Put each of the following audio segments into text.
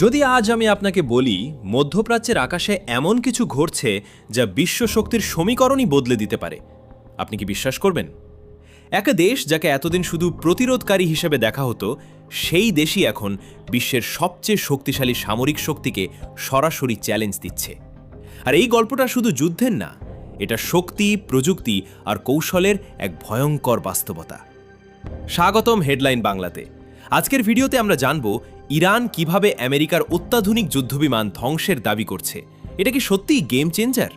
যদি আজ আমি আপনাকে বলি মধ্যপ্রাচ্যের আকাশে এমন কিছু ঘটছে যা বিশ্ব শক্তির সমীকরণই বদলে দিতে পারে, আপনি কি বিশ্বাস করবেন? একটা দেশ যাকে এতদিন শুধু প্রতিরোধকারী হিসেবে দেখা হতো, সেই দেশই এখন বিশ্বের সবচেয়ে শক্তিশালী সামরিক শক্তিকে সরাসরি চ্যালেঞ্জ দিচ্ছে। আর এই গল্পটা শুধু যুদ্ধের না, এটা শক্তি, প্রযুক্তি আর কৌশলের এক ভয়ঙ্কর বাস্তবতা। স্বাগতম হেডলাইন বাংলাতে। আজকের ভিডিওতে আমরা জানব ইরান কিভাবে আমেরিকার অত্যাধুনিক যুদ্ধবিমান ধ্বংসের দাবি করছে। এটা কি সত্যিই গেম চেঞ্জার?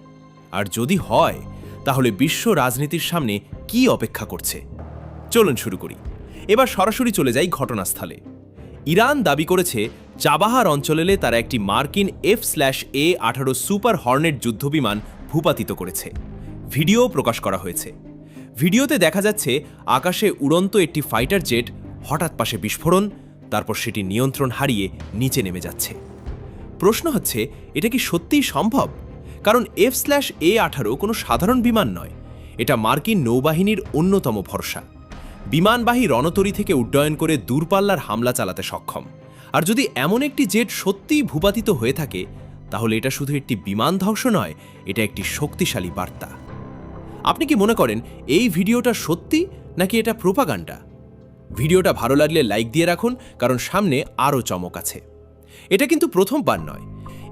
আর যদি হয়, তাহলে বিশ্ব রাজনীতির সামনে কি অপেক্ষা করছে? চলুন শুরু করি। এবার সরাসরি চলে যাই ঘটনাস্থলে। ইরান দাবি করেছে চাবাহার অঞ্চলে তারা একটি মার্কিন F/A-18 সুপার হর্নেট যুদ্ধবিমান ভূপাতিত করেছে। ভিডিও প্রকাশ করা হয়েছে। ভিডিওতে দেখা যাচ্ছে আকাশে উড়ন্ত একটি ফাইটার জেট হঠাৎ পাশে বিস্ফোরণ, তারপর সেটি নিয়ন্ত্রণ হারিয়ে নিচে নেমে যাচ্ছে। প্রশ্ন হচ্ছে, এটা কি সত্যিই সম্ভব? কারণ F/A-18 কোনো সাধারণ বিমান নয়, এটা মার্কিন নৌবাহিনীর অন্যতম ভরসা। বিমানবাহী রণতরী থেকে উড্ডয়ন করে দূরপাল্লার হামলা চালাতে সক্ষম। আর যদি এমন একটি জেট সত্যিই ভূপাতিত হয়ে থাকে, তাহলে এটা শুধু একটি বিমান ধ্বংস নয়, এটা একটি শক্তিশালী বার্তা। আপনি কি মনে করেন এই ভিডিওটা সত্যি নাকি এটা প্রোপাগান্ডা? ভিডিওটা ভালো লাগলে লাইক দিয়ে রাখুন, কারণ সামনে আরও চমক আছে। এটা কিন্তু প্রথমবার নয়,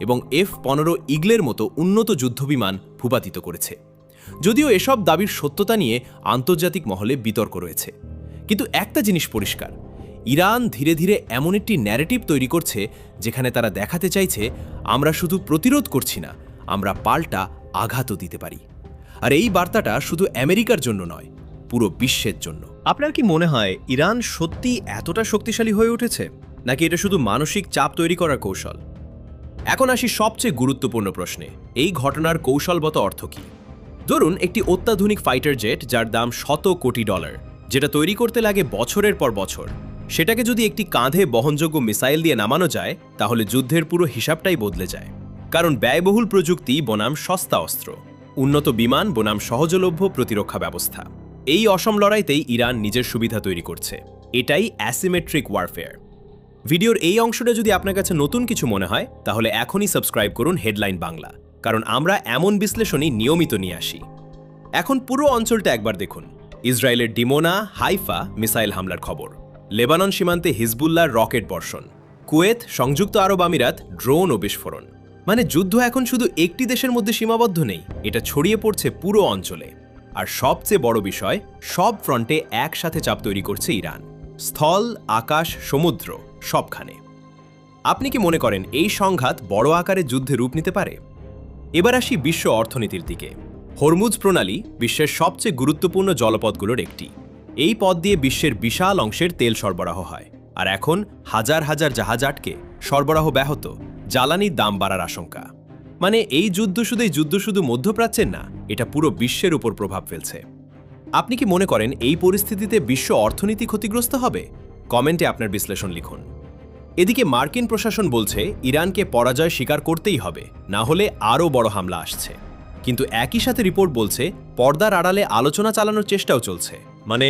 এবং F-15 ইগলের মতো উন্নত যুদ্ধবিমান ভূপাতিত করেছে। যদিও এসব দাবির সত্যতা নিয়ে আন্তর্জাতিক মহলে বিতর্ক রয়েছে, কিন্তু একটা জিনিস পরিষ্কার, ইরান ধীরে ধীরে এমন একটি ন্যারেটিভ তৈরি করছে যেখানে তারা দেখাতে চাইছে আমরা শুধু প্রতিরোধ করছি না, আমরা পাল্টা আঘাতও দিতে পারি। আর এই বার্তাটা শুধু আমেরিকার জন্য নয়, পুরো বিশ্বের জন্য। আপনার কি মনে হয় ইরান সত্যি এতটা শক্তিশালী হয়ে উঠেছে, নাকি এটা শুধু মানসিক চাপ তৈরি করার কৌশল? এখন আসি সবচেয়ে গুরুত্বপূর্ণ প্রশ্নে, এই ঘটনার কৌশলগত অর্থ কী? ধরুন একটি অত্যাধুনিক ফাইটার জেট যার দাম $100 কোটি, যেটা তৈরি করতে লাগে বছরের পর বছর, সেটাকে যদি একটি কাঁধে বহনযোগ্য মিসাইল দিয়ে নামানো যায়, তাহলে যুদ্ধের পুরো হিসাবটাই বদলে যায়। কারণ ব্যয়বহুল প্রযুক্তি বনাম সস্তা অস্ত্র, উন্নত বিমান বনাম সহজলভ্য প্রতিরক্ষা ব্যবস্থা। এই অসম লড়াইতেই ইরান নিজের সুবিধা তৈরি করছে। এটাই অ্যাসিমেট্রিক ওয়ারফেয়ার। ভিডিওর এই অংশটা যদি আপনার কাছে নতুন কিছু মনে হয়, তাহলে এখনই সাবস্ক্রাইব করুন হেডলাইন বাংলা, কারণ আমরা এমন বিশ্লেষণই নিয়মিত নিয়ে আসি। এখন পুরো অঞ্চলটা একবার দেখুন। ইসরায়েলের ডিমোনা, হাইফা মিসাইল হামলার খবর, লেবানন সীমান্তে হিজবুল্লাহর রকেট বর্ষণ, কুয়েত, সংযুক্ত আরব আমিরাত ড্রোন ও বিস্ফোরণ। মানে যুদ্ধ এখন শুধু একটি দেশের মধ্যে সীমাবদ্ধ নেই, এটা ছড়িয়ে পড়ছে পুরো অঞ্চলে। আর সবচেয়ে বড় বিষয়, সব ফ্রন্টে একসাথে চাপ তৈরি করছে ইরান। স্থল, আকাশ, সমুদ্র, সবখানে। আপনি কি মনে করেন এই সংঘাত বড় আকারে যুদ্ধে রূপ নিতে পারে? এবার আসি বিশ্ব অর্থনীতির দিকে। হরমুজ প্রণালী বিশ্বের সবচেয়ে গুরুত্বপূর্ণ জলপথগুলোর একটি। এই পথ দিয়ে বিশ্বের বিশাল অংশের তেল সরবরাহ হয়। আর এখন হাজার হাজার জাহাজ আটকে, সরবরাহ ব্যাহত, জ্বালানির দাম বাড়ার আশঙ্কা। মানে এই যুদ্ধ শুধু মধ্যপ্রাচ্যের না, এটা পুরো বিশ্বের উপর প্রভাব ফেলছে। আপনি কি মনে করেন এই পরিস্থিতিতে বিশ্ব অর্থনীতি ক্ষতিগ্রস্ত হবে? কমেন্টে আপনার বিশ্লেষণ লিখুন। এদিকে মার্কিন প্রশাসন বলছে ইরানকে পরাজয় স্বীকার করতেই হবে, না হলে আরও বড় হামলা আসছে। কিন্তু একই সাথে রিপোর্ট বলছে পর্দার আড়ালে আলোচনা চালানোর চেষ্টাও চলছে। মানে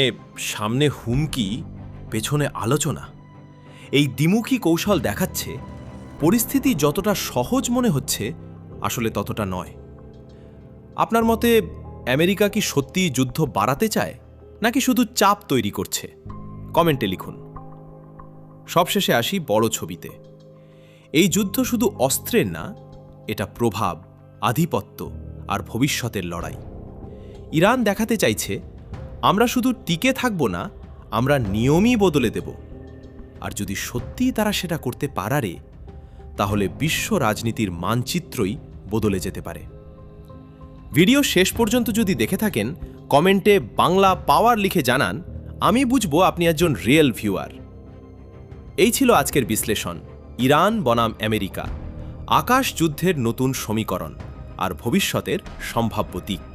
সামনে হুমকি, পেছনে আলোচনা। এই দ্বিমুখী কৌশল দেখাচ্ছে পরিস্থিতি যতটা সহজ মনে হচ্ছে, আসলে ততটা নয়। আপনার মতে আমেরিকা কি সত্যি যুদ্ধ বাড়াতে চায়, নাকি শুধু চাপ তৈরি করছে? কমেন্টে লিখুন। সবশেষে আসি বড় ছবিতে। এই যুদ্ধ শুধু অস্ত্রের না, এটা প্রভাব, আধিপত্য আর ভবিষ্যতের লড়াই। ইরান দেখাতে চাইছে আমরা শুধু টিকে থাকব না, আমরা নিয়মই বদলে দেব। আর যদি সত্যিই তারা সেটা করতে পারে, তাহলে বিশ্ব রাজনীতির মানচিত্রই বদলে যেতে পারে। ভিডিও শেষ পর্যন্ত যদি দেখে থাকেন, কমেন্টে বাংলা পাওয়ার লিখে জানান, আমি বুঝবো আপনি একজন রিয়েল ভিউয়ার। এই ছিল আজকের বিশ্লেষণ। ইরান বনাম আমেরিকা, আকাশ যুদ্ধের নতুন সমীকরণ আর ভবিষ্যতের সম্ভাব্য দিক।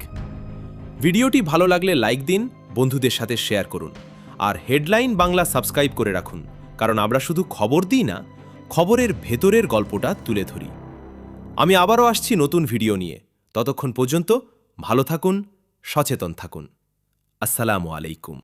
ভিডিওটি ভালো লাগলে লাইক দিন, বন্ধুদের সাথে শেয়ার করুন, আর হেডলাইন বাংলা সাবস্ক্রাইব করে রাখুন, কারণ আমরা শুধু খবর দিই না, খবরের ভেতরের গল্পটা তুলে ধরি। আমি আবারও আসছি নতুন ভিডিও নিয়ে। ততক্ষণ পর্যন্ত ভালো থাকুন, সচেতন থাকুন। আসসালামু আলাইকুম।